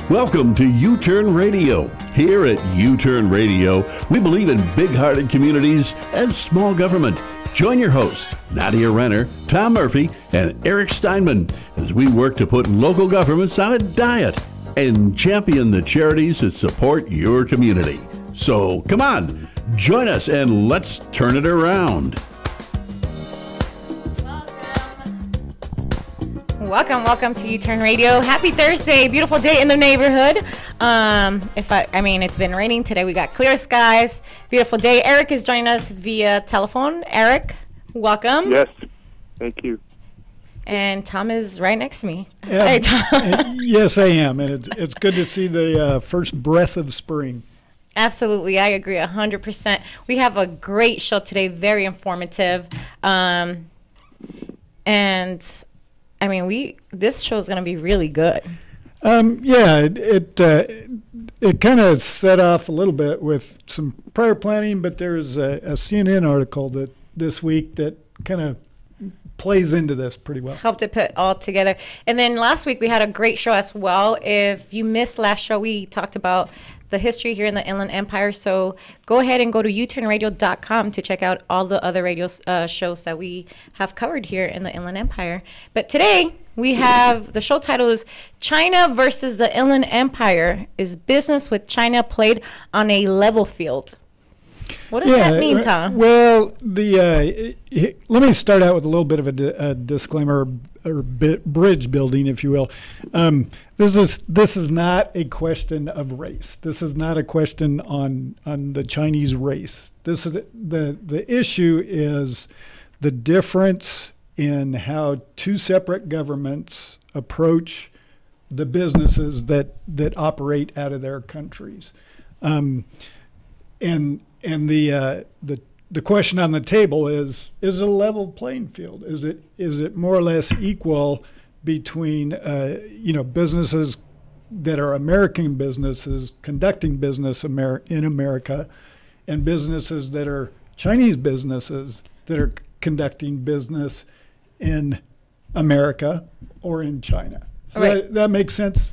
Welcome to U-Turn Radio. Here at U-Turn Radio, we believe in big-hearted communities and small government. Join your hosts, Nadia Renner, Tom Murphy, and Eric Steinman, as we work to put local governments on a diet and champion the charities that support your community. So come on, join us and let's turn it around. Welcome to U-Turn Radio. Happy Thursday, beautiful day in the neighborhood. It's been raining today. We got clear skies, beautiful day. Eric is joining us via telephone. Eric, welcome. Yes, thank you. And Tom is right next to me. Yeah, hey, Tom. Yes, I am, and it's good to see the first breath of spring. Absolutely, I agree 100%. We have a great show today, very informative, this show is going to be really good. It kind of set off a little bit with some prior planning, but there's a CNN article this week that kind of plays into this pretty well. Helped it put all together. And then last week we had a great show as well. If you missed last show, we talked about the history here in the Inland Empire. So go ahead and go to uturnradio.com to check out all the other radio shows that we have covered here in the Inland Empire. But today we have, the show title is China versus the Inland Empire. Is business with China played on a level field? What does that mean, Tom? Well, let me start out with a little bit of a disclaimer or bridge building, if you will. This is not a question of race. This is not a question on the Chinese race. This is the issue is the difference in how two separate governments approach the businesses that operate out of their countries, and the question on the table is it a level playing field? Is it more or less equal between businesses that are American businesses conducting business in America and businesses that are Chinese businesses that are conducting business in America or in China? Right. That makes sense?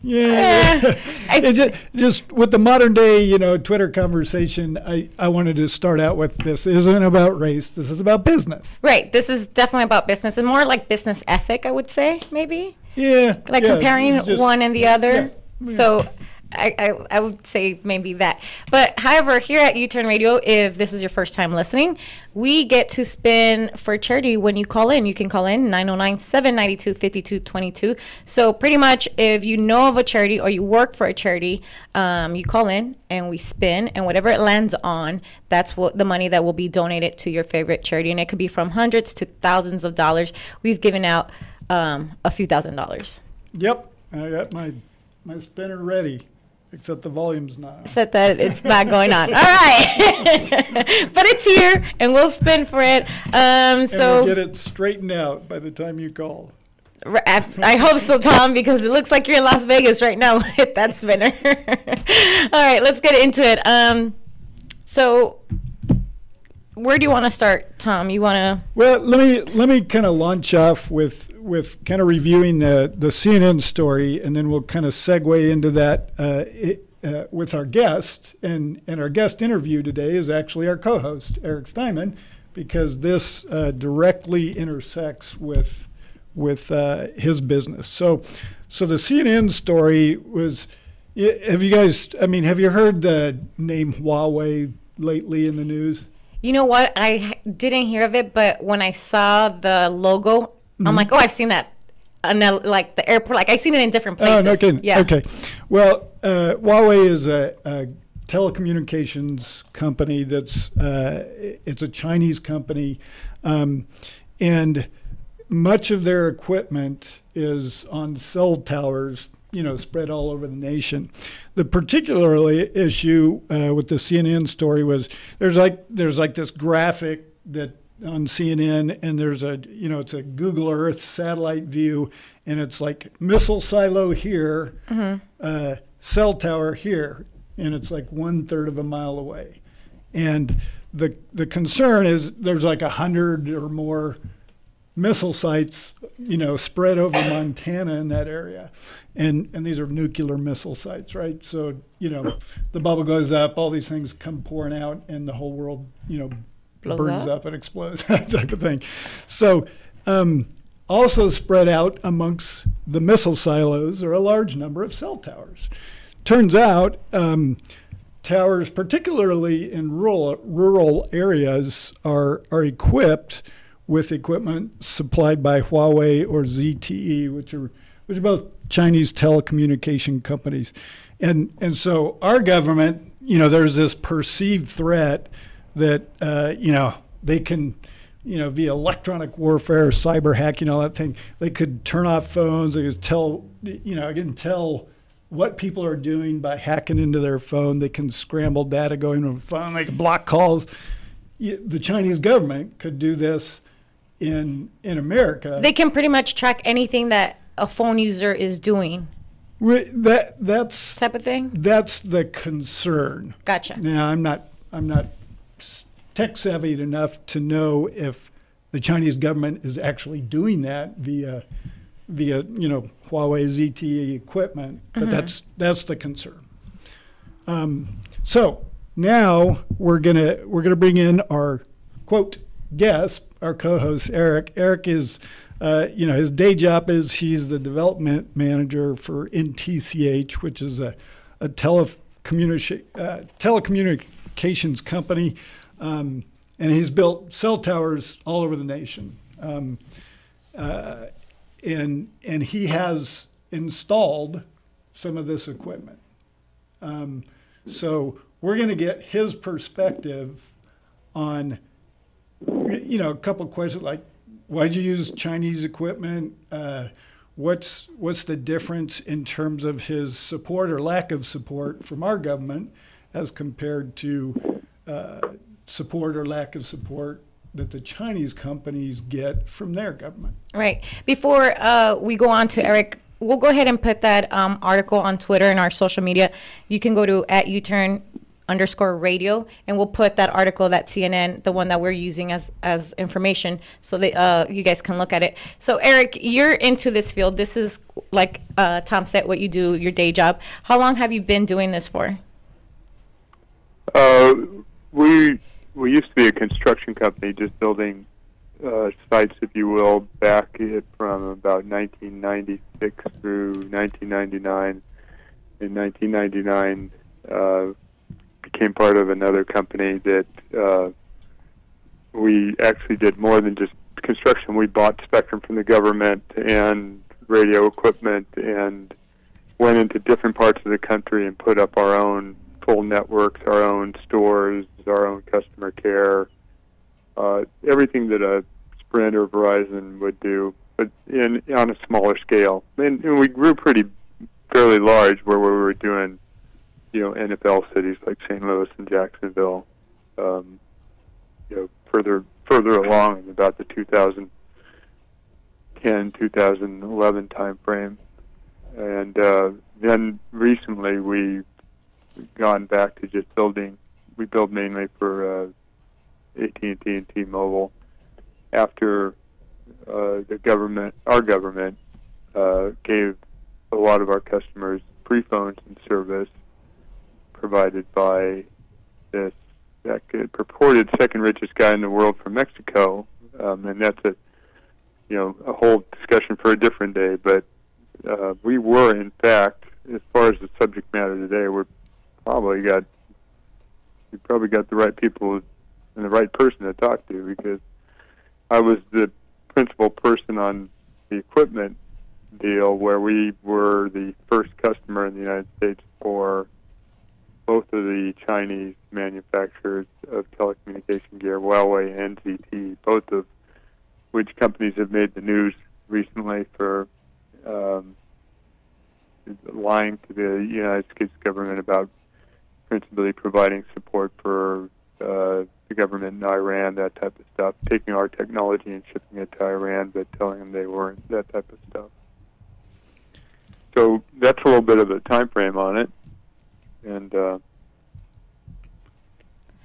Yeah, it's just with the modern day, Twitter conversation, I wanted to start out with this isn't about race. This is about business. Right. This is definitely about business and more like business ethic, I would say, maybe. Yeah. Like comparing one and the other. Yeah. So I would say maybe that. But however, here at U-Turn Radio, if this is your first time listening, we get to spin for charity when you call in. You can call in 909-792-5222. So pretty much if you know of a charity or you work for a charity, you call in and we spin, and whatever it lands on, that's what the money that will be donated to your favorite charity. And it could be from hundreds to thousands of dollars. We've given out a few $1,000s. Yep. I got my spinner ready. Except the volume's not. Except that it's not going on. All right. But it's here, and we'll spin for it. And we'll get it straightened out by the time you call. I hope so, Tom, because it looks like you're in Las Vegas right now with that spinner. All right, let's get into it. So where do you want to start, Tom? You want to? Well, let me kind of launch off with kind of reviewing the CNN story, and then we'll kind of segue into that with our guest. And our guest interview today is actually our co-host, Eric Steinman, because this directly intersects with his business. So the CNN story was, have you heard the name Huawei lately in the news? You know what? I didn't hear of it, but when I saw the logo, I'm like, I've seen that on the airport. Like, I've seen it in different places. Oh, no kidding. Yeah. Okay. Well, Huawei is a telecommunications company it's a Chinese company, and much of their equipment is on cell towers, spread all over the nation. The particular issue with the CNN story was there's this graphic that on CNN, and there's it's a Google Earth satellite view, and it's like missile silo here, cell tower here, and it's like 1/3 of a mile away. And the concern is there's like 100 or more missile sites, spread over Montana in that area. And these are nuclear missile sites, right? So, the bubble goes up, all these things come pouring out, and the whole world, burns up and explodes, that type of thing. So, also spread out amongst the missile silos are a large number of cell towers. Turns out, towers, particularly in rural areas, are equipped with equipment supplied by Huawei or ZTE, which are both Chinese telecommunication companies. And so our government, there's this perceived threat that, they can, via electronic warfare, cyber hacking, all that thing, they could turn off phones, they could tell, tell what people are doing by hacking into their phone. They can scramble data going to the phone, they can block calls. The Chinese government could do this in America. They can pretty much track anything that a phone user is doing. That's type of thing. That's the concern. Gotcha. Now I'm not tech savvy enough to know if the Chinese government is actually doing that via Huawei ZTE equipment, but that's the concern. So now we're gonna bring in our quote guest, our co-host Eric. Eric is, his day job is he's the development manager for NTCH, which is a telecommunications company, and he's built cell towers all over the nation. And he has installed some of this equipment. So we're going to get his perspective on, a couple of questions like, why'd you use Chinese equipment? What's the difference in terms of his support or lack of support from our government as compared to support or lack of support that the Chinese companies get from their government? Right. Before we go on to Eric, we'll go ahead and put that article on Twitter and our social media. You can go to @uturn_radio, and we'll put that article, that CNN, the one that we're using as information, so that you guys can look at it. So Eric, you're into this field. This is, like Tom said, what you do, your day job. How long have you been doing this for? We used to be a construction company, just building sites, if you will, back from about 1996 through 1999. In 1999, became part of another company that we actually did more than just construction. We bought spectrum from the government and radio equipment and went into different parts of the country and put up our own full networks, our own stores, our own customer care, everything that a Sprint or Verizon would do, but on a smaller scale. And we grew fairly large, where we were doing, NFL cities like St. Louis and Jacksonville, further along in about the 2010, 2011 time frame. And then recently we've gone back to just building. We build mainly for AT&T and T-Mobile. After our government gave a lot of our customers free phones and service provided by this purported second richest guy in the world from Mexico, and that's a whole discussion for a different day. But we were, in fact, as far as the subject matter today, we probably got the right people and the right person to talk to, because I was the principal person on the equipment deal, where we were the first customer in the United States for both of the Chinese manufacturers of telecommunication gear, Huawei and ZTE, both of which companies have made the news recently for lying to the United States government about principally providing support for the government in Iran, that type of stuff, taking our technology and shipping it to Iran, but telling them they weren't, that type of stuff. So that's a little bit of a time frame on it. And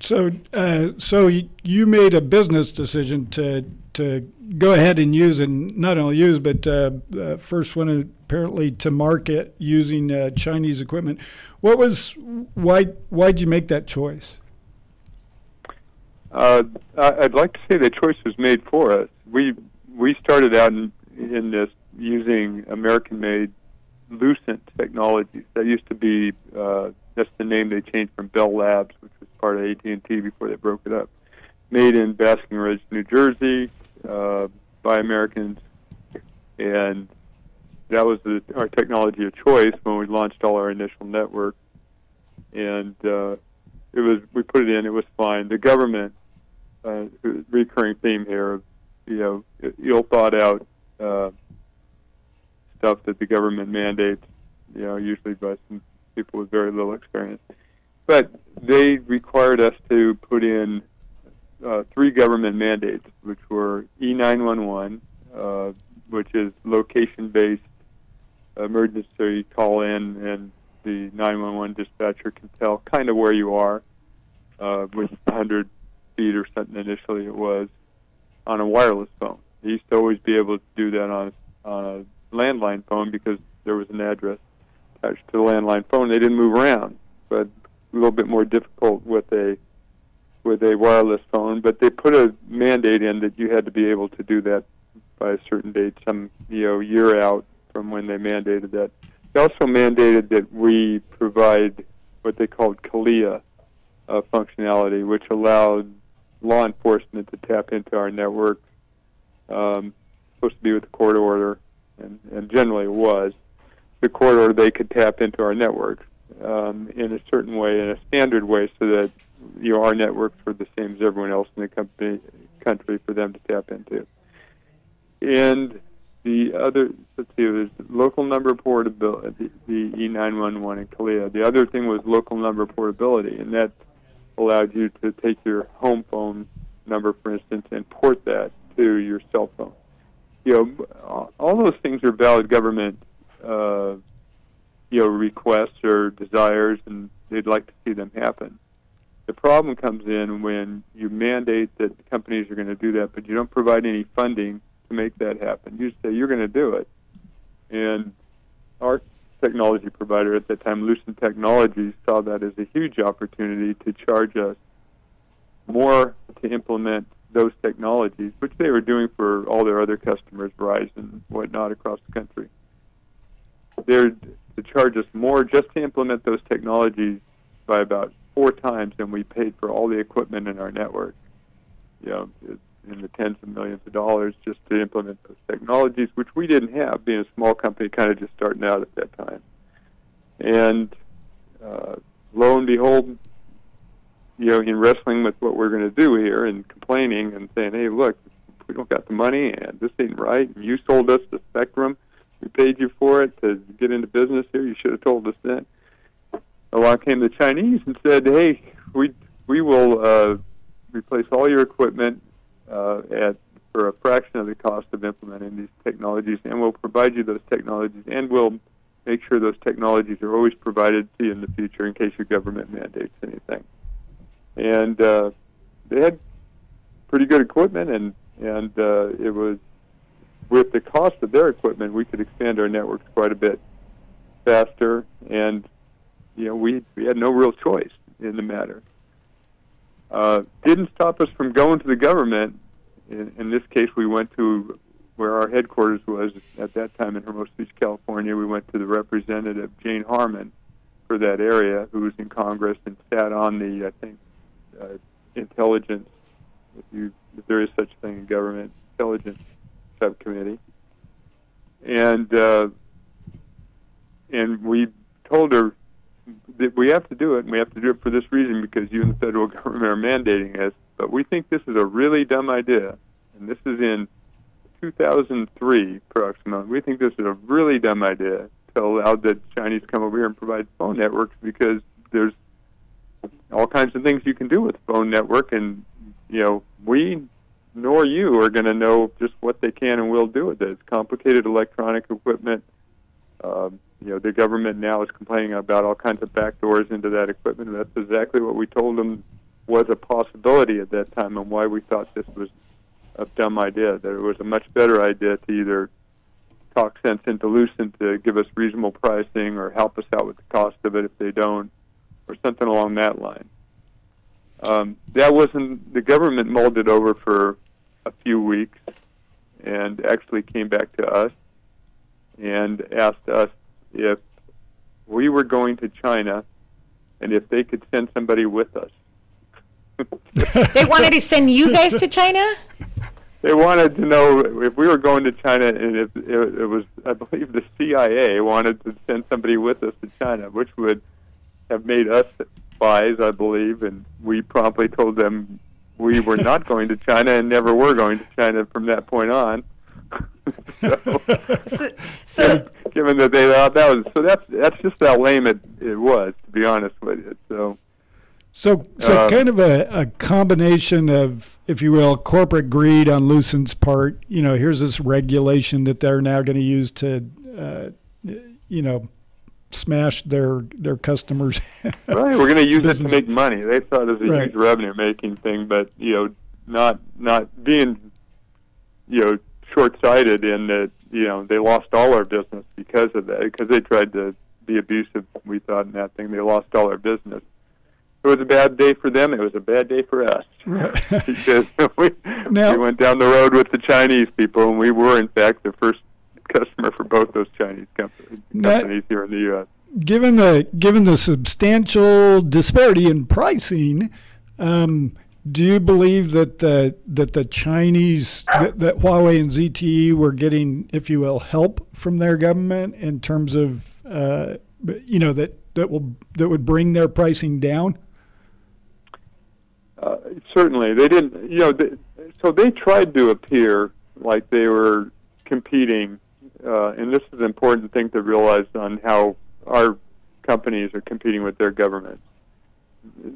So you made a business decision to go ahead and use, and not only use, but first one apparently to market using Chinese equipment. Why'd you make that choice? I'd like to say the choice was made for us. We started out in this using American-made Lucent technologies. That used to be that's the name they changed from Bell Labs, which was part of AT&T before they broke it up. Made in Basking Ridge, New Jersey, by Americans, and that was our technology of choice when we launched all our initial network. And we put it in. It was fine. The government, recurring theme here, ill thought out stuff that the government mandates, usually by some people with very little experience. But they required us to put in 3 government mandates, which were E911, which is location-based emergency call-in, and the 911 dispatcher can tell kind of where you are, with 100 feet or something initially it was, on a wireless phone. They used to always be able to do that on a landline phone because there was an address attached to the landline phone. They didn't move around, but a little bit more difficult with a wireless phone. But they put a mandate in that you had to be able to do that by a certain date, some year out from when they mandated that. They also mandated that we provide what they called CALIA functionality, which allowed law enforcement to tap into our network. Supposed to be with a court order, and generally it was. The court order, they could tap into our network in a certain way, in a standard way, so that our networks were the same as everyone else in the country for them to tap into. And the other, there's local number portability, the E911 and CALIA. The other thing was local number portability, and that allowed you to take your home phone number, for instance, and port that to your cell phone. All those things are valid government, requests or desires, and they'd like to see them happen. The problem comes in when you mandate that companies are going to do that, but you don't provide any funding to make that happen. You say you're going to do it. And our technology provider at that time, Lucent Technologies, saw that as a huge opportunity to charge us more to implement those technologies, which they were doing for all their other customers, Verizon and whatnot, across the country. They're to charge us more just to implement those technologies by about 4 times than we paid for all the equipment in our network. In the tens of millions of dollars just to implement those technologies, which we didn't have, being a small company kind of just starting out at that time. And lo and behold, in wrestling with what we're going to do here and complaining and saying, hey, look, we don't got the money and this ain't right, and you sold us the spectrum, we paid you for it to get into business here, you should have told us then. Along came the Chinese and said, hey, we will replace all your equipment for a fraction of the cost of implementing these technologies, and we'll provide you those technologies, and we'll make sure those technologies are always provided to you in the future in case your government mandates anything. And they had pretty good equipment, and it was, with the cost of their equipment, we could expand our networks quite a bit faster, and we had no real choice in the matter. Didn't stop us from going to the government. In this case, we went to where our headquarters was at that time in Hermosa Beach, California. We went to the representative, Jane Harmon, for that area, who was in Congress and sat on the, I think, intelligence, if there is such a thing in government, intelligence subcommittee. And we told her that we have to do it, and we have to do it for this reason, because you and the federal government are mandating us. But we think this is a really dumb idea, and this is in 2003, approximately. We think this is a really dumb idea to allow the Chinese come over here and provide phone networks, because there's all kinds of things you can do with a phone network, and we nor you are going to know just what they can and will do with it. It's complicated electronic equipment. The government now is complaining about all kinds of backdoors into that equipment, and that's exactly what we told them was a possibility at that time and why we thought this was a dumb idea, that it was a much better idea to either talk sense into Lucent to give us reasonable pricing or help us out with the cost of it if they don't, or something along that line. That wasn't, the government mulled it over for a few weeks and actually came back to us and asked us if we were going to China and if they could send somebody with us. They wanted to send you guys to China? They wanted to know if we were going to China, and if it was, I believe the CIA wanted to send somebody with us to China, which would have made us spies, I believe, and we promptly told them we were not going to China and never were going to China from that point on. so given that they thought that was, so that's just how lame it was, to be honest with you. So kind of a combination of, if you will, corporate greed on Lucent's part. You know, here's this regulation that they're now going to use to, smash their customers. Right, we're going to use it to make money. They thought it was a huge revenue-making thing, but not being short-sighted in that they lost all our business because of that, because they tried to be abusive. We thought in that thing they lost all our business. It was a bad day for them. It was a bad day for us. Right. Because we went down the road with the Chinese people, and we were, in fact, the first customer for both those Chinese companies here in the U.S. Given the substantial disparity in pricing, do you believe that the Chinese, that Huawei and ZTE were getting, if you will, help from their government in terms of that would bring their pricing down? Certainly, they didn't. So they tried to appear like they were competing, and this is an important thing to realize on how our companies are competing with their government.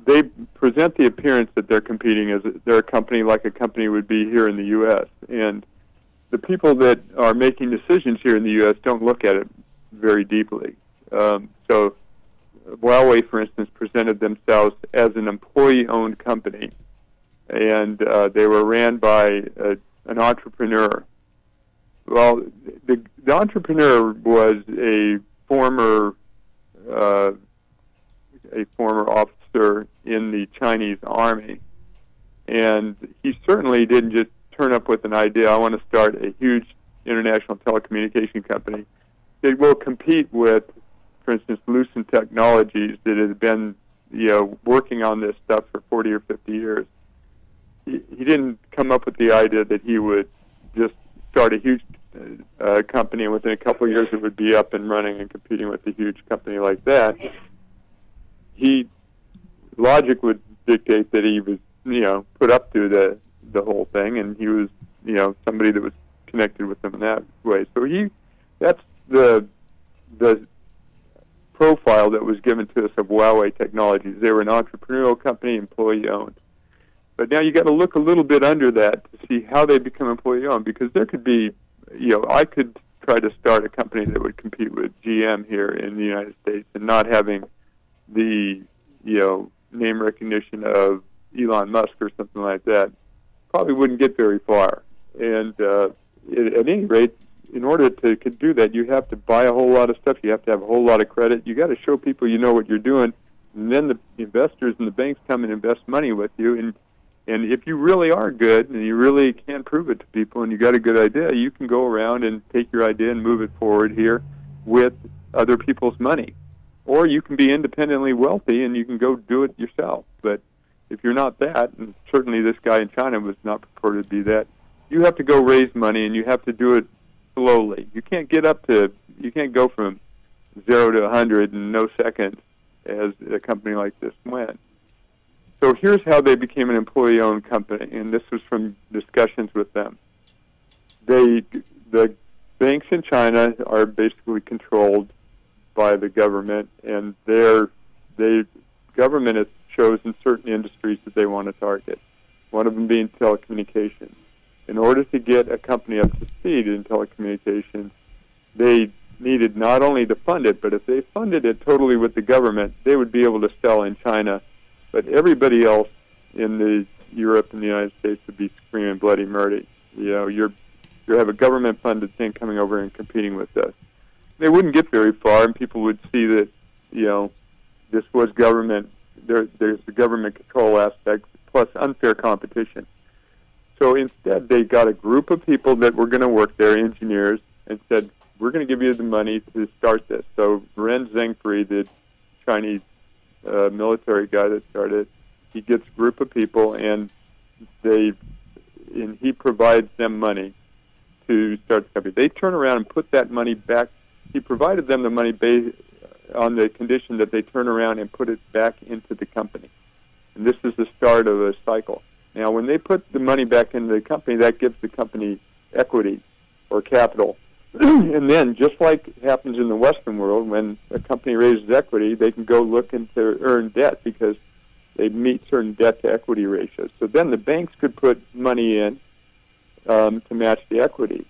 They present the appearance that they're competing as they're a company like a company would be here in the U.S. And the people that are making decisions here in the U.S. don't look at it very deeply. So Huawei, for instance, presented themselves as an employee-owned company, and they were ran by an entrepreneur. Well, the entrepreneur was a former officer in the Chinese army, and he certainly didn't just turn up with an idea, I want to start a huge international telecommunication company. It will compete with, for instance, Lucent Technologies that has been, working on this stuff for 40 or 50 years. He didn't come up with the idea that he would just start a huge company and within a couple of years it would be up and running and competing with a huge company like that. Logic would dictate that he was, put up to the whole thing, and he was, somebody that was connected with them in that way. So that's the profile that was given to us of Huawei Technologies. They were an entrepreneurial company, employee-owned. But now you got to look a little bit under that to see how they become employee-owned, because there could be, I could try to start a company that would compete with GM here in the United States and not having the, name recognition of Elon Musk or something like that. Probably wouldn't get very far. And at any rate, in order to do that, you have to buy a whole lot of stuff. You have to have a whole lot of credit. You got to show people you know what you're doing, and then the investors and the banks come and invest money with you. And if you really are good and you really can prove it to people and you got a good idea, you can go around and take your idea and move it forward here with other people's money. Or you can be independently wealthy and you can go do it yourself. But if you're not that, and certainly this guy in China was not purported to be that, you have to go raise money and you have to do it slowly. You can't go from 0 to 100 in no seconds as a company like this went. So here's how they became an employee-owned company, and this was from discussions with them. The banks in China are basically controlled by the government, and the government has chosen certain industries that they want to target, one of them being telecommunications. In order to get a company up to speed in telecommunications, they needed not only to fund it, but if they funded it totally with the government, they would be able to sell in China. But everybody else in the Europe and the United States would be screaming bloody murder. You know, you have a government-funded thing coming over and competing with us. They wouldn't get very far, and people would see that, you know, this was government. There's the government control aspect plus unfair competition. So instead, they got a group of people that were going to work there, engineers, and said, we're going to give you the money to start this. So Ren Zhengfei, the Chinese military guy that started, he gets a group of people, and he provides them money to start the company. They turn around and put that money back. He provided them the money based on the condition that they turn around and put it back into the company. And this is the start of a cycle. Now, when they put the money back into the company, that gives the company equity or capital. And then, just like happens in the Western world, when a company raises equity, they can go look into earn debt because they meet certain debt-to-equity ratios. So then the banks could put money in to match the equity.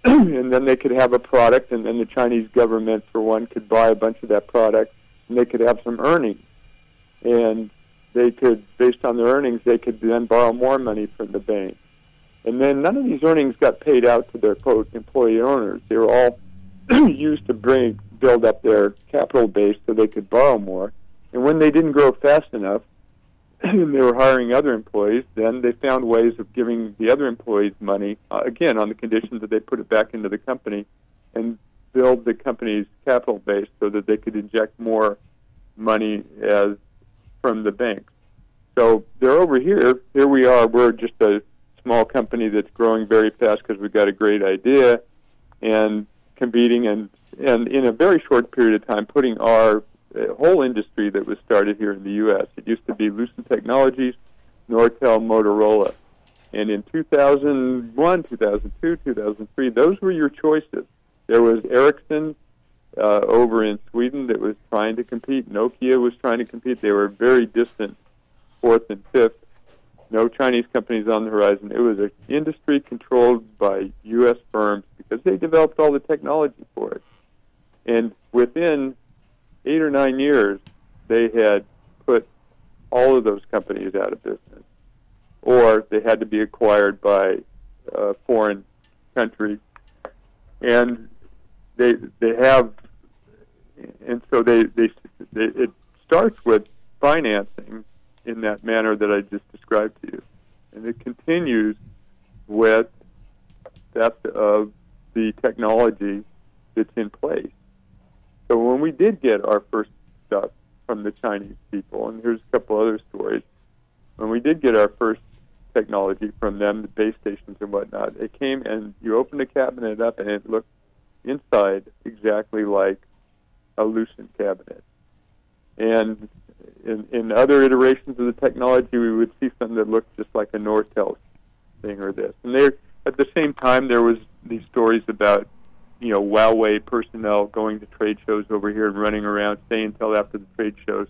And then they could have a product, and then the Chinese government, for one, could buy a bunch of that product, and they could have some earnings. And they could, based on their earnings, they could then borrow more money from the bank. And then none of these earnings got paid out to their, quote, employee owners. They were all used to build up their capital base so they could borrow more. And when they didn't grow fast enough, and they were hiring other employees, then they found ways of giving the other employees money, again, on the condition that they put it back into the company and build the company's capital base so that they could inject more money from the banks. So they're over here. Here we are. We're just a small company that's growing very fast because we've got a great idea and competing and in a very short period of time putting our whole industry that was started here in the U.S. It used to be Lucent Technologies, Nortel, Motorola. And in 2001, 2002, 2003, those were your choices. There was Ericsson over in Sweden that was trying to compete. Nokia was trying to compete. They were very distant, fourth and fifth. No Chinese companies on the horizon. It was an industry controlled by U.S. firms because they developed all the technology for it. And within 8 or 9 years, they had put all of those companies out of business, or they had to be acquired by a foreign country, and they have, and so it starts with financing in that manner that I just described to you, and it continues with theft of the technology that's in place. So when we did get our first stuff from the Chinese people, and here's a couple other stories, when we did get our first technology from them, the base stations and whatnot, it came and you opened the cabinet up and it looked inside exactly like a Lucent cabinet. And in other iterations of the technology, we would see something that looked just like a Nortel thing or this. And at the same time, there was these stories about Huawei personnel going to trade shows over here and running around, staying until after the trade show's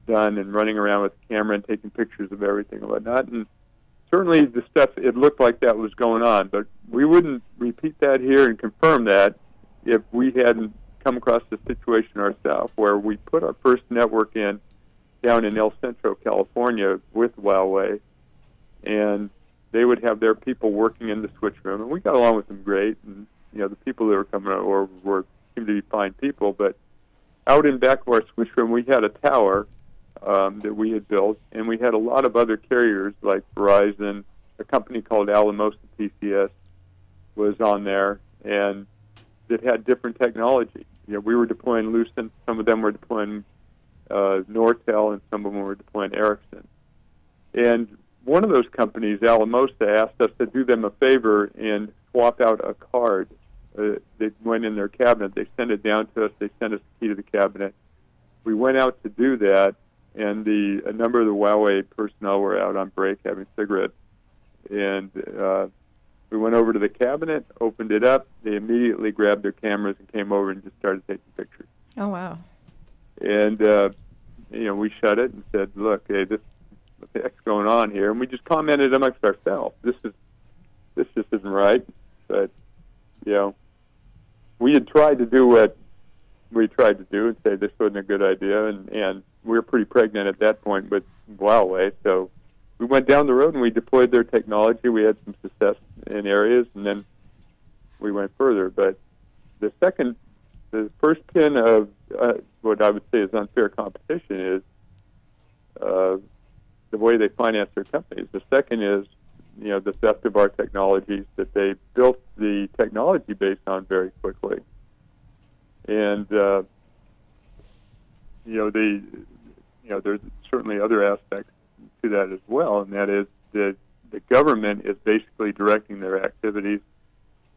done and running around with a camera and taking pictures of everything and whatnot. And certainly the stuff, it looked like that was going on, but we wouldn't repeat that here and confirm that if we hadn't come across the situation ourselves where we put our first network in down in El Centro, California with Huawei, and they would have their people working in the switch room, and we got along with them great, and the people that were coming over seemed to be fine people, but out in back of our switch room, we had a tower that we had built, and we had a lot of other carriers like Verizon, a company called Alamosa PCS was on there, and that had different technology. We were deploying Lucent, some of them were deploying Nortel, and some of them were deploying Ericsson. And one of those companies, Alamosa, asked us to do them a favor and swap out a card that went in their cabinet. They sent it down to us. They sent us the key to the cabinet. We went out to do that, and a number of the Huawei personnel were out on break having cigarettes. And we went over to the cabinet, opened it up. They immediately grabbed their cameras and came over and just started taking pictures. Oh, wow. And, we shut it and said, look, hey, what the heck's going on here? And we just commented amongst ourselves. This just isn't right. But, we had tried to do what we tried to do and say this wasn't a good idea, and we were pretty pregnant at that point with Huawei, so we went down the road and we deployed their technology. We had some success in areas, and then we went further. But the first pin of what I would say is unfair competition is the way they finance their companies. The second is, the theft of our technologies that they built the technology based on very quickly. And, there's certainly other aspects to that as well, and that is that the government is basically directing their activities,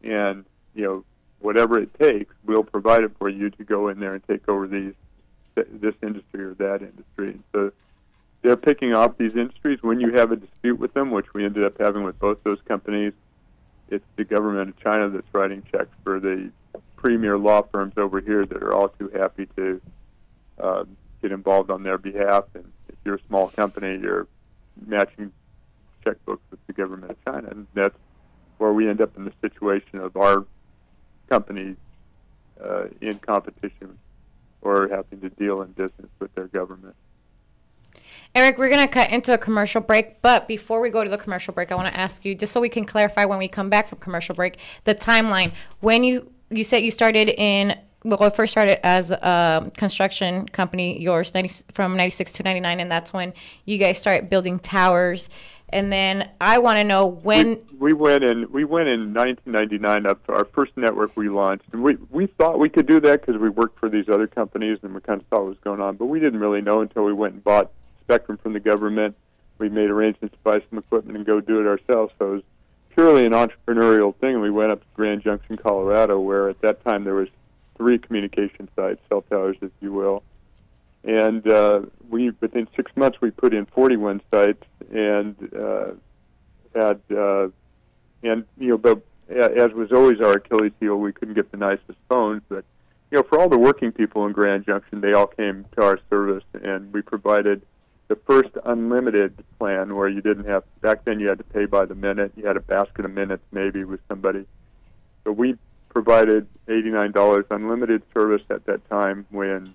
and, whatever it takes, we'll provide it for you to go in there and take over this industry or that industry. And so they're picking off these industries. When you have a dispute with them, which we ended up having with both those companies, it's the government of China that's writing checks for the premier law firms over here that are all too happy to get involved on their behalf. And if you're a small company, you're matching checkbooks with the government of China. And that's where we end up in the situation of our companies in competition or having to deal in business with their government. Eric, we're going to cut into a commercial break, but before we go to the commercial break, I want to ask you, just so we can clarify when we come back from commercial break, the timeline. When you said you started it first started as a construction company, yours, from 96 to 99, and that's when you guys started building towers. And then I want to know when we went in 1999 up to our first network we launched, and we thought we could do that because we worked for these other companies and we kind of saw what was going on, but we didn't really know until we went and bought spectrum from the government. We made arrangements to buy some equipment and go do it ourselves. So it was purely an entrepreneurial thing. And we went up to Grand Junction, Colorado, where at that time there was 3 communication sites, cell towers, if you will. And within 6 months, we put in 41 sites, and but as was always our Achilles heel, we couldn't get the nicest phones. But for all the working people in Grand Junction, they all came to our service, and we provided the first unlimited plan where you didn't have. Back then, you had to pay by the minute. You had a basket of minutes maybe with somebody. So we provided $89 unlimited service at that time when.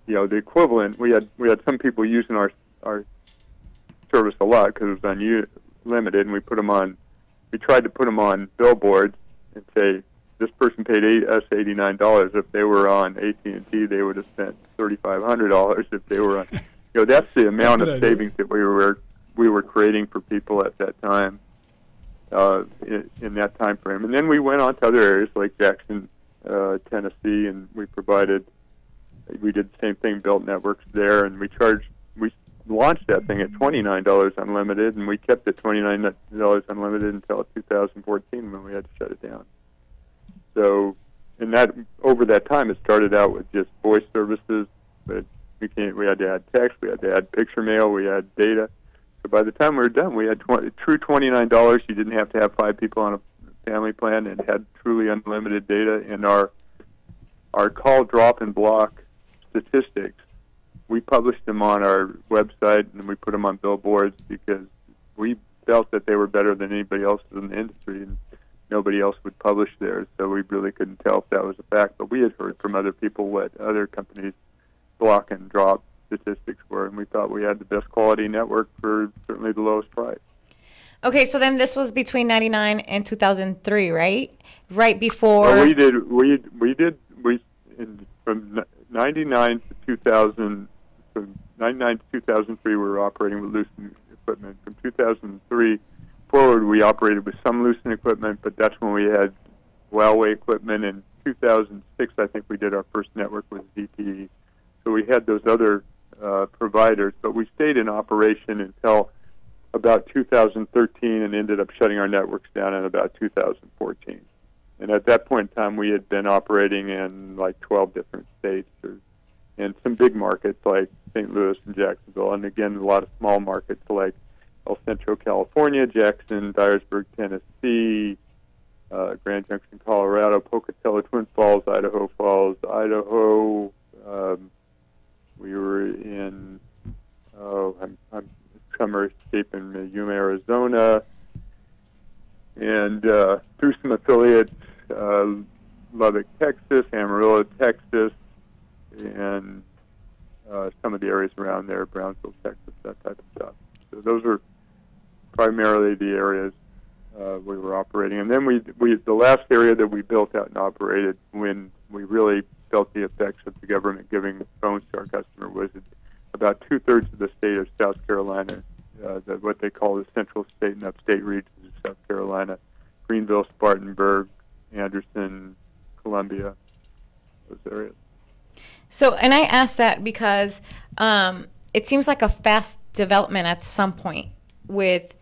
The equivalent, we had some people using our service a lot because it was unlimited, and we tried to put them on billboards and say, this person paid us $89. If they were on AT&T, they would have spent $3,500. If they were on, that's the amount of savings that we were creating for people at that time, in that time frame. And then we went on to other areas like Jackson, Tennessee, and we did the same thing, built networks there, and we launched that thing at $29 unlimited, and we kept it $29 unlimited until 2014 when we had to shut it down. So, over that time, it started out with just voice services, but we had to add text, we had to add picture mail, we had data. So by the time we were done, we had true $29. You didn't have to have 5 people on a family plan, and had truly unlimited data. And our call, drop, and block statistics, we published them on our website, and we put them on billboards because we felt that they were better than anybody else in the industry, and nobody else would publish theirs, so we really couldn't tell if that was a fact. But we had heard from other people what other companies' block and drop statistics were, and we thought we had the best quality network for certainly the lowest price. Okay, so then this was between 99 and 2003, right? Right before. Well, from 99 to 2000, from 99 to 2003, we were operating with Lucent equipment. From 2003 forward, we operated with some Lucent equipment, but that's when we had Huawei equipment. In 2006, I think we did our first network with ZTE. So we had those other providers, but we stayed in operation until about 2013 and ended up shutting our networks down in about 2014. And at that point in time, we had been operating in like 12 different states, and some big markets like St. Louis and Jacksonville, and again, a lot of small markets like El Centro, California, Jackson, Dyersburg, Tennessee, Grand Junction, Colorado, Pocatello, Twin Falls, Idaho. We were in, I'm summer escaping Yuma, Arizona, and through some affiliates, Lubbock, Texas, Amarillo, Texas, and some of the areas around there, Brownsville, Texas, that type of stuff. So those are primarily the areas we were operating. And then the last area that we built out and operated when we really felt the effects of the government giving phones to our customer was about 2/3 of the state of South Carolina, what they call the central state and upstate regions of South Carolina, Greenville, Spartanburg, Anderson, Columbia, those areas. So, and I asked that because it seems like a fast development at some point with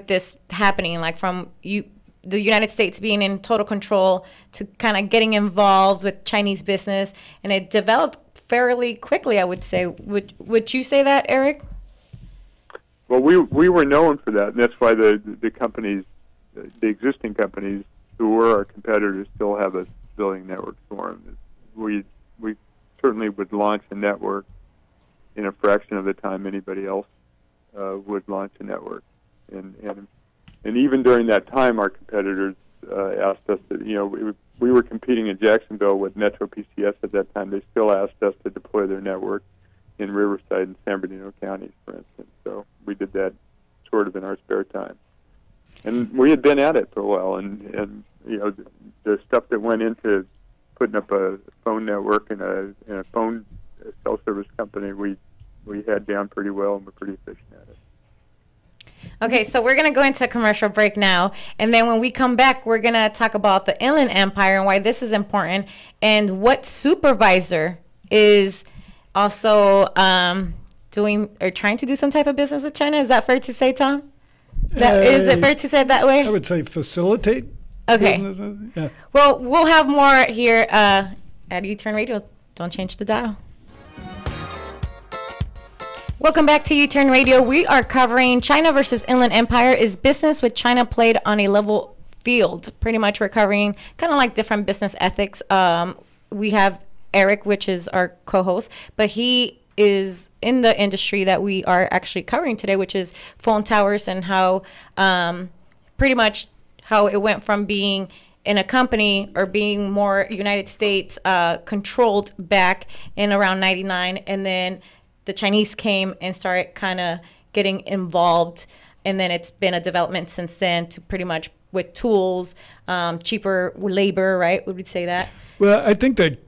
this happening, like from the United States being in total control to kind of getting involved with Chinese business, and it developed fairly quickly, I would say. Would you say that, Eric? Well, we were known for that, and that's why the companies, the existing companies who were our competitors, still have us building networks for them. We certainly would launch a network in a fraction of the time anybody else would launch a network, and even during that time, our competitors asked us to, we were competing in Jacksonville with Metro PCS at that time. They still asked us to deploy their network in Riverside and San Bernardino counties, for instance. So we did that sort of in our spare time, and we had been at it for a while. And the stuff that went into putting up a phone network and a phone cell service company, we had down pretty well, and we're pretty efficient at it. Okay, so we're going to go into a commercial break now, and then when we come back, we're going to talk about the Inland Empire and why this is important, and what supervisor is also doing or trying to do some type of business with China. Is that fair to say, Tom? Is it fair to say it that way? I would say facilitate. Okay. Business. Yeah. Well, we'll have more here at U-Turn Radio. Don't change the dial. Welcome back to U-Turn Radio. We are covering China versus Inland Empire. Is business with China played on a level field? Pretty much we're covering kind of like different business ethics. We have Eric, which is our co-host, but he is in the industry that we are actually covering today, which is phone towers, and how pretty much how it went from being in a company or being more United States controlled back in around 99, and then the Chinese came and started kind of getting involved, and then it's been a development since then to pretty much with tools, cheaper labor, right? Would we say that? Well, I think that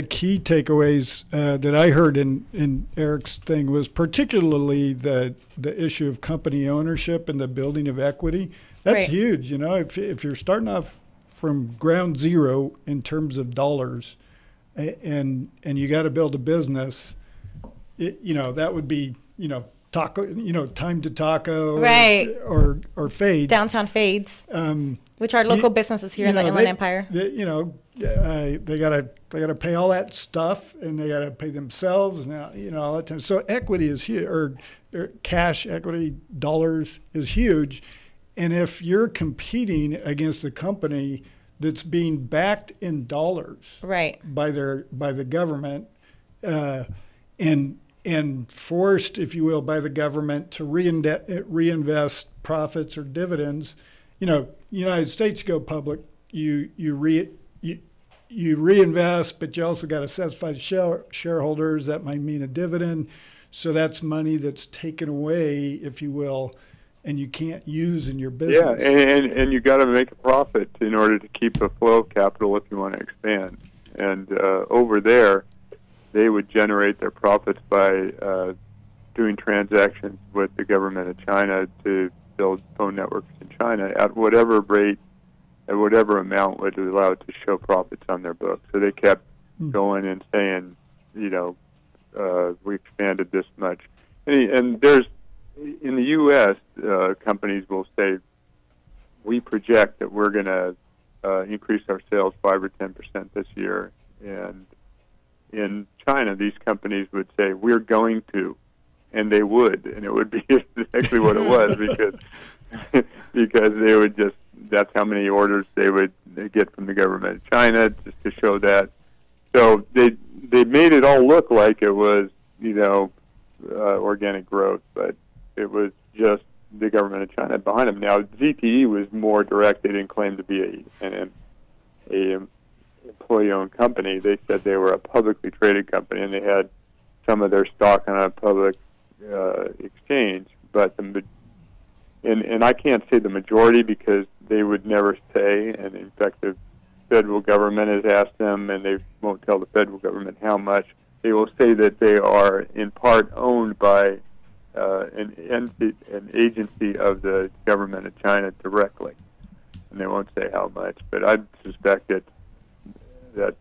key takeaways that I heard in Eric's thing was particularly the issue of company ownership and the building of equity. That's right. huge. If you're starting off from ground zero in terms of dollars, and you got to build a business. That would be, taco, time to taco, right, or Fades. Downtown Fades, which are local businesses here in the Inland Empire. They gotta pay all that stuff, and they gotta pay themselves, and all that time. So equity is huge, or cash equity, dollars is huge, and if you're competing against a company that's being backed in dollars, right, by the government, and forced, if you will, by the government to reinvest profits or dividends. United States go public, you reinvest, but you also got to satisfy the shareholders. That might mean a dividend. So that's money that's taken away, if you will, and you can't use in your business. Yeah, and you got to make a profit in order to keep a flow of capital if you want to expand. And over there, they would generate their profits by doing transactions with the government of China to build phone networks in China at whatever rate, at whatever amount would allow it to show profits on their books. So they kept going and saying, we expanded this much. And there's, in the U.S., companies will say, we project that we're going to increase our sales 5 or 10% this year. And in China, these companies would say, we're going to, and they would, and it would be exactly what it was, because they would just, that's how many orders they would get from the government of China, just to show that. So they made it all look like it was, organic growth, but it was just the government of China behind them. Now, ZTE was more direct. They didn't claim to be an employee-owned company. They said they were a publicly traded company, and they had some of their stock on a public exchange. but and I can't say the majority because they would never say, and in fact the federal government has asked them, and they won't tell the federal government how much. They will say that they are in part owned by an agency of the government of China directly, and they won't say how much. But I suspect that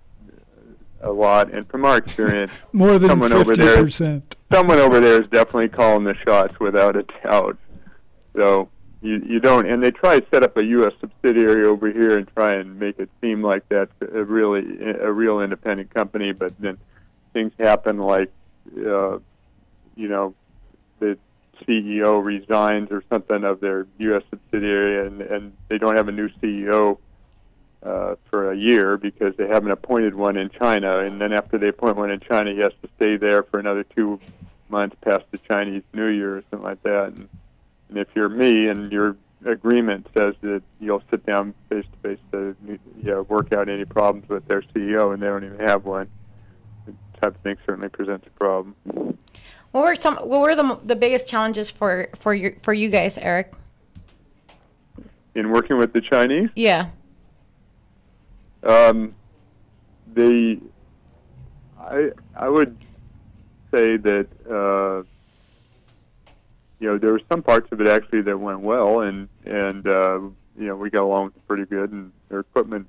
a lot, and from our experience, more than 50%. Someone over there is definitely calling the shots without a doubt. So you don't, and they try to set up a U.S. subsidiary over here and try and make it seem like that's a real independent company, but then things happen like, the CEO resigns or something of their U.S. subsidiary, and they don't have a new CEO for a year because they haven't appointed one in China, and then after they appoint one in China, he has to stay there for another 2 months past the Chinese New Year or something like that. And if you're me and your agreement says that you'll sit down face to face to work out any problems with their CEO, and they don't even have one, that type of thing certainly presents a problem. What were the biggest challenges for you guys, Eric? In working with the Chinese? Yeah. I would say that there were some parts of it actually that went well, and we got along pretty good, and their equipment,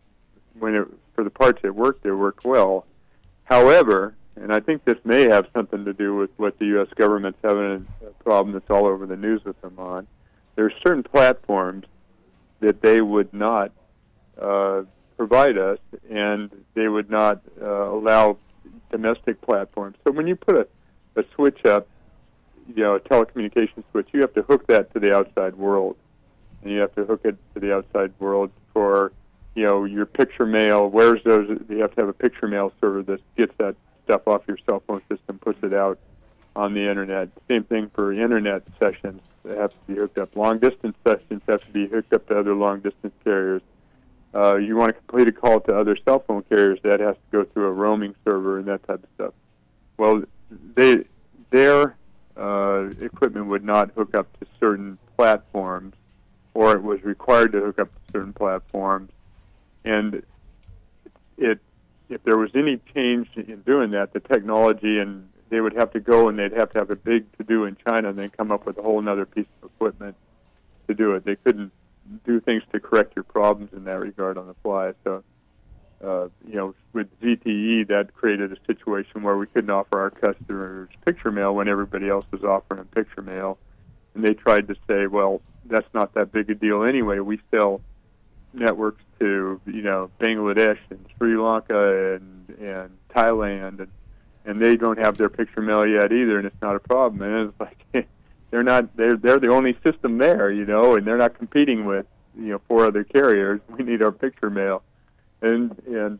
for the parts it worked well. However, and I think this may have something to do with what the U.S. government's having a problem that's all over the news with them on. There are certain platforms that they would not provide us, and they would not allow domestic platforms. So when you put a switch up, a telecommunications switch, you have to hook that to the outside world, and you have to hook it to the outside world for your picture mail. You have to have a picture mail server that gets that stuff off your cell phone system, puts it out on the internet. Same thing for internet sessions that have to be hooked up. Long distance sessions have to be hooked up to other long distance carriers. You want to complete a call to other cell phone carriers, that has to go through a roaming server and that type of stuff. Well, their equipment would not hook up to certain platforms, or it was required to hook up to certain platforms. And if there was any change in doing that, the technology, and they would have to go and they'd have to have a big to-do in China and then come up with a whole other piece of equipment to do it. They couldn't do things to correct your problems in that regard on the fly. So, with ZTE, that created a situation where we couldn't offer our customers picture mail when everybody else was offering them picture mail. And they tried to say, well, that's not that big a deal anyway. We sell networks to, Bangladesh and Sri Lanka and Thailand, and they don't have their picture mail yet either, and it's not a problem. And it's like, they're the only system there, and they're not competing with, 4 other carriers. We need our picture mail. And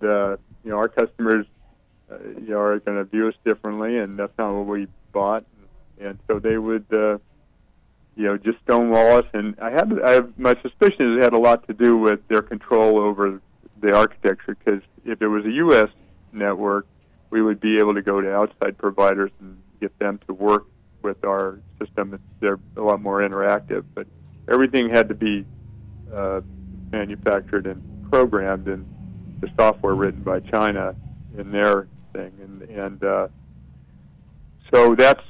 our customers, are going to view us differently, and that's not what we bought. And so they would, just stonewall us. And I have my suspicion it had a lot to do with their control over the architecture, because if it was a U.S. network, we would be able to go to outside providers and get them to work with our system. They're a lot more interactive, but everything had to be manufactured and programmed in the software written by China in their thing, and so that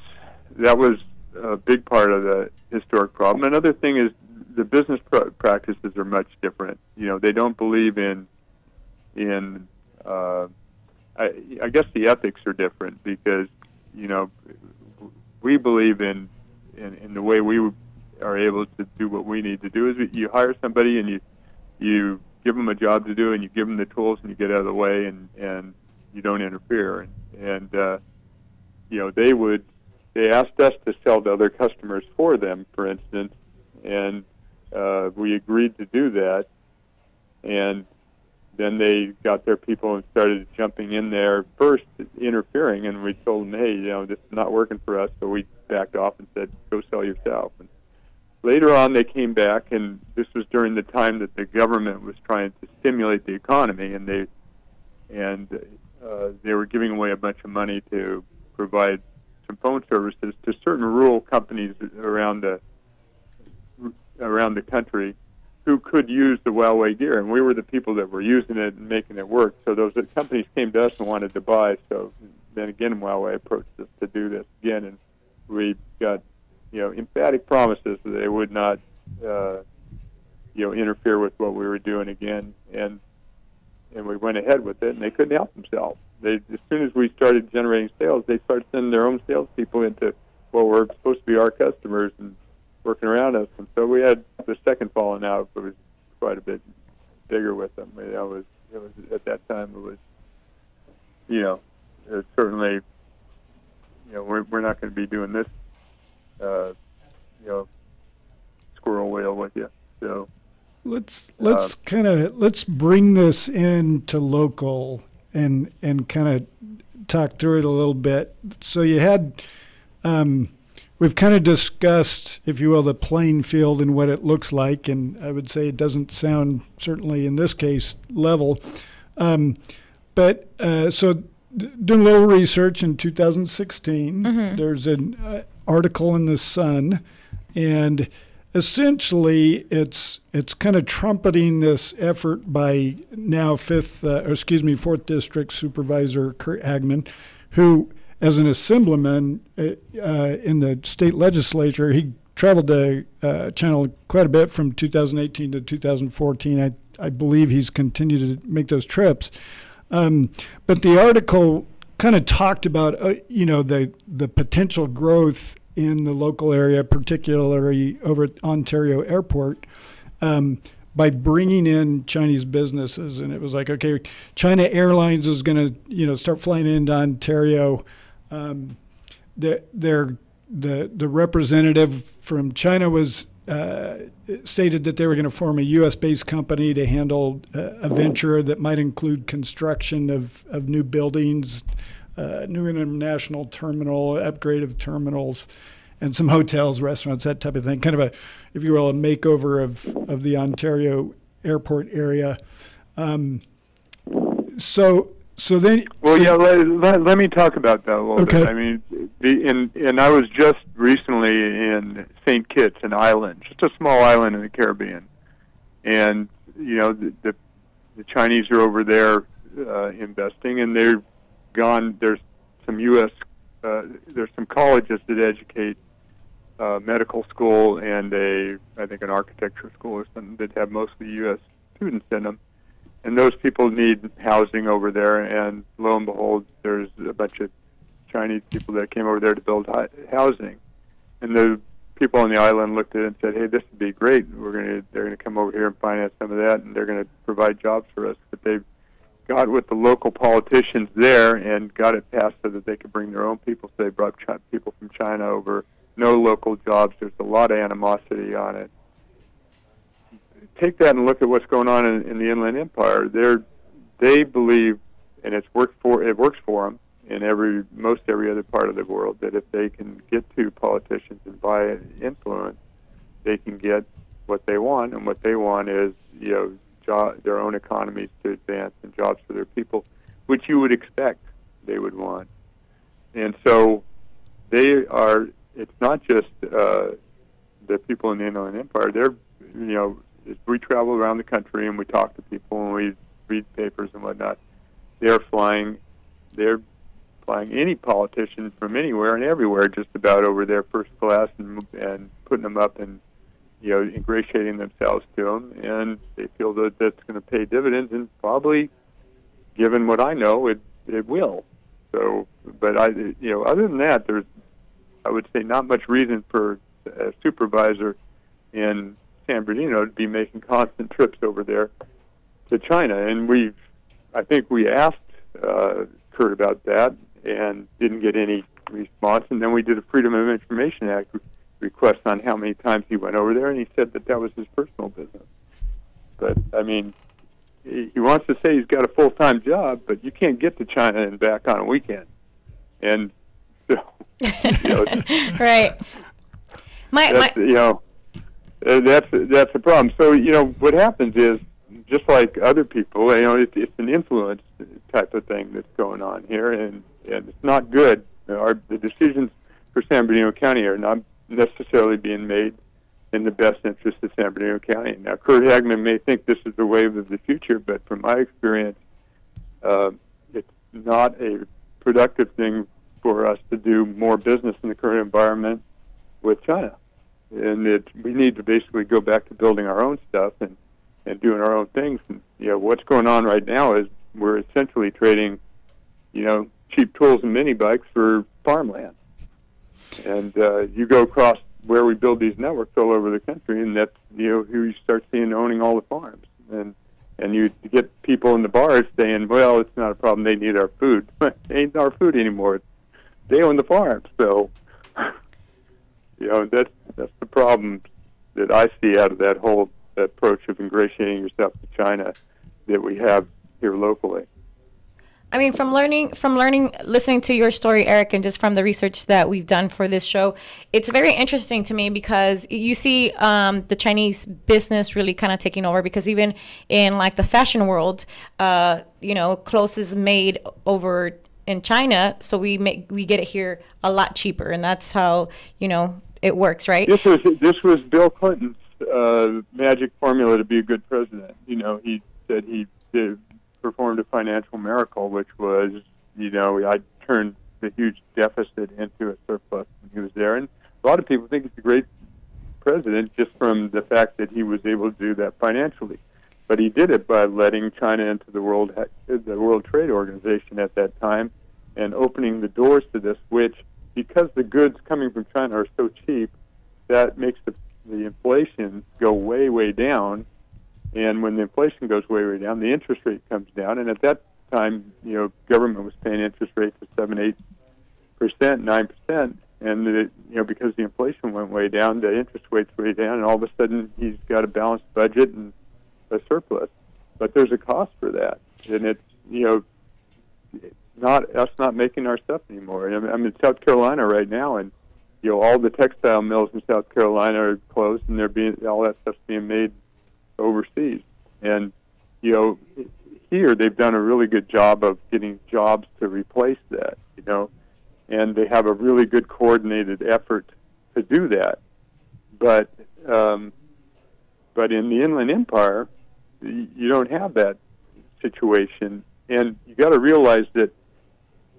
was a big part of the historic problem. Another thing is the business practices are much different. They don't believe in I guess the ethics are different, because we believe in the way we are able to do what we need to do is you hire somebody and you give them a job to do, and you give them the tools, and you get out of the way, and you don't interfere. And they asked us to sell to other customers for them, for instance, and we agreed to do that. And then they got their people and started jumping in there first, interfering, and we told them, hey, this is not working for us, so we backed off and said, go sell yourself. And later on, they came back, and this was during the time that the government was trying to stimulate the economy, and they were giving away a bunch of money to provide some phone services to certain rural companies around the country who could use the Huawei gear, and we were the people that were using it and making it work. So those companies came to us and wanted to buy. So then again, Huawei approached us to do this again, and we got emphatic promises that they would not interfere with what we were doing again, and we went ahead with it, and they couldn't help themselves. As soon as we started generating sales, they started sending their own salespeople into what were supposed to be our customers and working around us. And so we had the second falling out. It was quite a bit bigger with them. It was at that time. It was, certainly, we're not going to be doing this, squirrel whale with you. So let's bring this into local and kind of talk through it a little bit. So you had, we've kind of discussed, if you will, the playing field and what it looks like, and I would say it doesn't sound, certainly in this case, level. But so doing a little research in 2016, there's an article in the Sun, and essentially it's kind of trumpeting this effort by now 4th District Supervisor Kurt Hagman, who, as an assemblyman in the state legislature, he traveled to China quite a bit from 2018 to 2014. I believe he's continued to make those trips. But the article kind of talked about, the potential growth in the local area, particularly over at Ontario Airport, by bringing in Chinese businesses. And it was like, okay, China Airlines is going to, start flying into Ontario. The representative from China was stated that they were going to form a U.S.-based company to handle a venture that might include construction of new buildings, new international terminal, upgrade of terminals, and some hotels, restaurants, that type of thing. Kind of a, if you will, a makeover of the Ontario airport area. So then, let me talk about that a little okay. bit. I mean, and I was just recently in St. Kitts, an island, just a small island in the Caribbean, and the Chinese are over there investing, and they're gone. There's some there's some colleges that educate medical school and I think an architecture school or something that have mostly U.S. students in them. And those people need housing over there, and lo and behold, there's a bunch of Chinese people that came over there to build housing. And the people on the island looked at it and said, "Hey, this would be great. They're gonna come over here and finance some of that, and they're gonna provide jobs for us." But they got with the local politicians there and got it passed so that they could bring their own people. So they brought people from China over. No local jobs. There's a lot of animosity on it. Take that and look at what's going on in the Inland Empire. They believe, and it works for them in most every other part of the world, that if they can get to politicians and buy influence, they can get what they want, and what they want is their own economies to advance and jobs for their people, which you would expect they would want. And so they are. It's not just the people in the Inland Empire. They're we travel around the country and we talk to people and we read papers and whatnot. They're flying any politician from anywhere and everywhere just about over there first class and putting them up and ingratiating themselves to them, and they feel that that's going to pay dividends, and probably, given what I know, it will. So, but other than that, there's, I would say, not much reason for a supervisor in San Bernardino to be making constant trips over there to China. And I think we asked Kurt about that and didn't get any response. And then we did a Freedom of Information Act request on how many times he went over there, and he said that was his personal business. But, I mean, he wants to say he's got a full-time job, but you can't get to China and back on a weekend. And so, right. That's the problem. So, what happens is, just like other people, it's an influence type of thing that's going on here, and it's not good. The decisions for San Bernardino County are not necessarily being made in the best interest of San Bernardino County. Now, Kurt Hagman may think this is the wave of the future, but from my experience, it's not a productive thing for us to do more business in the current environment with China. And we need to basically go back to building our own stuff and doing our own things. And, what's going on right now is we're essentially trading, cheap tools and mini bikes for farmland. And you go across where we build these networks all over the country, and that's who you start seeing owning all the farms. And you get people in the bars saying, well, it's not a problem, they need our food. It ain't our food anymore. They own the farms. So, that's the problem that I see out of that whole approach of ingratiating yourself to China that we have here locally. I mean, from listening to your story, Eric, and just from the research that we've done for this show, it's very interesting to me because you see the Chinese business really kind of taking over, because even in like the fashion world, clothes is made over in China, so we get it here a lot cheaper, and that's how it works, right? This was Bill Clinton's magic formula to be a good president. He said he performed a financial miracle, which was, I turned the huge deficit into a surplus when he was there. And a lot of people think he's a great president just from the fact that he was able to do that financially. But he did it by letting China into the World Trade Organization at that time and opening the doors to this, which, because the goods coming from China are so cheap, that makes the inflation go way, way down. And when the inflation goes way, way down, the interest rate comes down. And at that time, government was paying interest rates of 7%, 8%, 9%. And, because the inflation went way down, the interest rates way down, and all of a sudden he's got a balanced budget and a surplus. But there's a cost for that. And it's, not us not making our stuff anymore. I'm in South Carolina right now, and, all the textile mills in South Carolina are closed, and all that stuff's being made overseas. And here they've done a really good job of getting jobs to replace that, and they have a really good coordinated effort to do that. But in the Inland Empire, you don't have that situation, and you got to realize that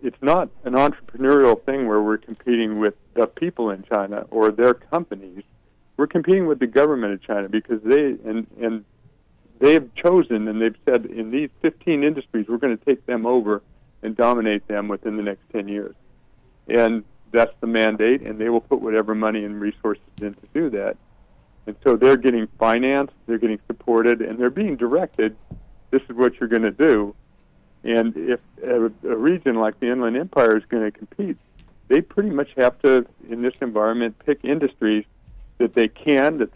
it's not an entrepreneurial thing where we're competing with the people in China or their companies. We're competing with the government of China, because they have chosen, and they've said, in these 15 industries, we're going to take them over and dominate them within the next 10 years. And that's the mandate, and they will put whatever money and resources in to do that. And so they're getting financed, they're getting supported, and they're being directed, this is what you're going to do. And if a region like the Inland Empire is going to compete, they pretty much have to, in this environment, pick industries that they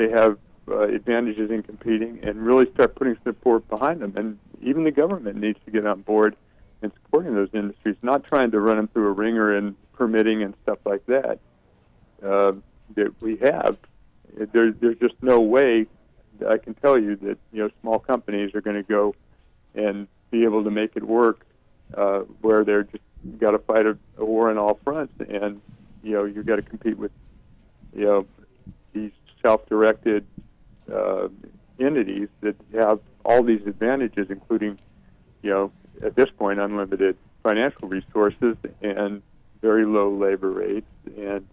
have advantages in competing, and really start putting support behind them. And even the government needs to get on board in supporting those industries, not trying to run them through a ringer and permitting and stuff like that that we have. There's just no way that I can tell you that small companies are going to go and be able to make it work where they're just got to fight a war on all fronts, and you've got to compete with these self-directed entities that have all these advantages, including at this point unlimited financial resources and very low labor rates and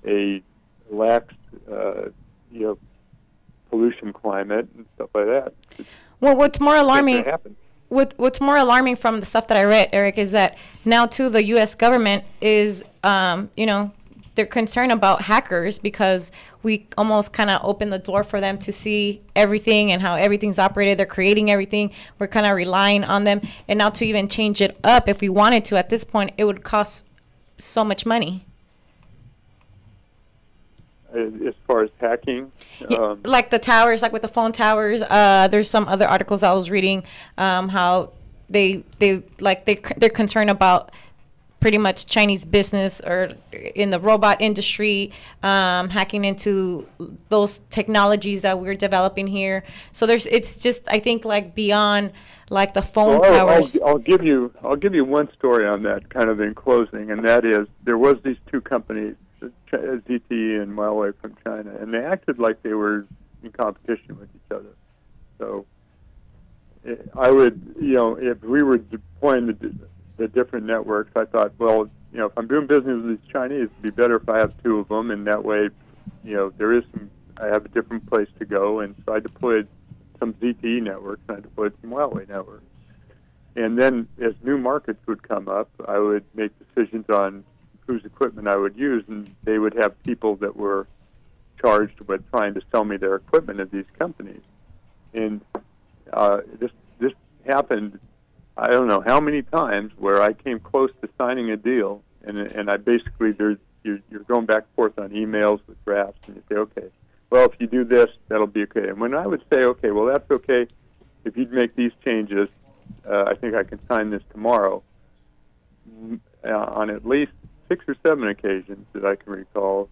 a lax pollution climate and stuff like that. Well, what's more alarming from the stuff that I read, Eric, is that now too the U.S. government is, they're concerned about hackers, because we almost kind of open the door for them to see everything and how everything's operated. They're creating everything. We're kind of relying on them. And now to even change it up, if we wanted to, at this point, it would cost so much money. As far as hacking? Like the towers, like with the phone towers. There's some other articles I was reading how they're concerned about pretty much Chinese business or in the robot industry hacking into those technologies that we're developing here. So it's just, I think, like beyond like the phone towers. I'll give you one story on that kind of in closing, and that is there was these two companies ZTE and Huawei from China, and they acted like they were in competition with each other. So I would, if we were deploying the different networks, I thought, well, if I'm doing business with these Chinese, it'd be better if I have two of them, and that way, I have a different place to go. And so I deployed some ZTE networks, and I deployed some Huawei networks. And then as new markets would come up, I would make decisions on whose equipment I would use, and they would have people that were charged with trying to sell me their equipment at these companies. And this happened, I don't know how many times, where I came close to signing a deal, and I basically, you're going back and forth on emails with drafts, and you say, okay, well, if you do this, that'll be okay. And when I would say, okay, well, that's okay, if you'd make these changes, I think I can sign this tomorrow, on at least 6 or 7 occasions that I can recall,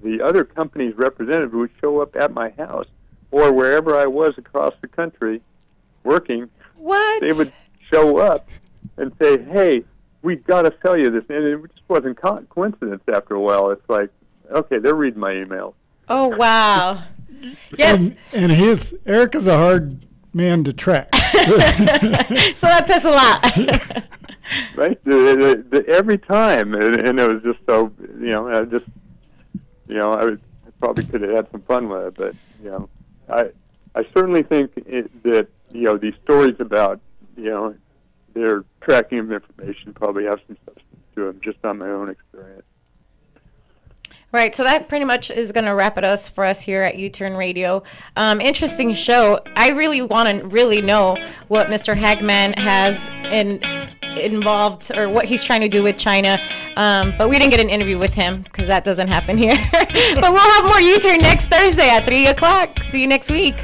the other company's representative would show up at my house or wherever I was across the country working. What? They would show up and say, hey, we've got to sell you this. And it just wasn't coincidence after a while. It's like, okay, they're reading my emails. Oh, wow. Yes. And Eric is a hard man to track. So that says a lot. Right? Every time. And it was just so, I probably could have had some fun with it. But, I certainly think that, these stories about, their tracking of information probably have some substance to them, just on my own experience. Right, so that pretty much is going to wrap it up for us here at U-Turn Radio. Interesting show. I really want to know what Mr. Hagman has involved, or what he's trying to do with China. But we didn't get an interview with him because that doesn't happen here. But we'll have more U-Turn next Thursday at 3 o'clock. See you next week.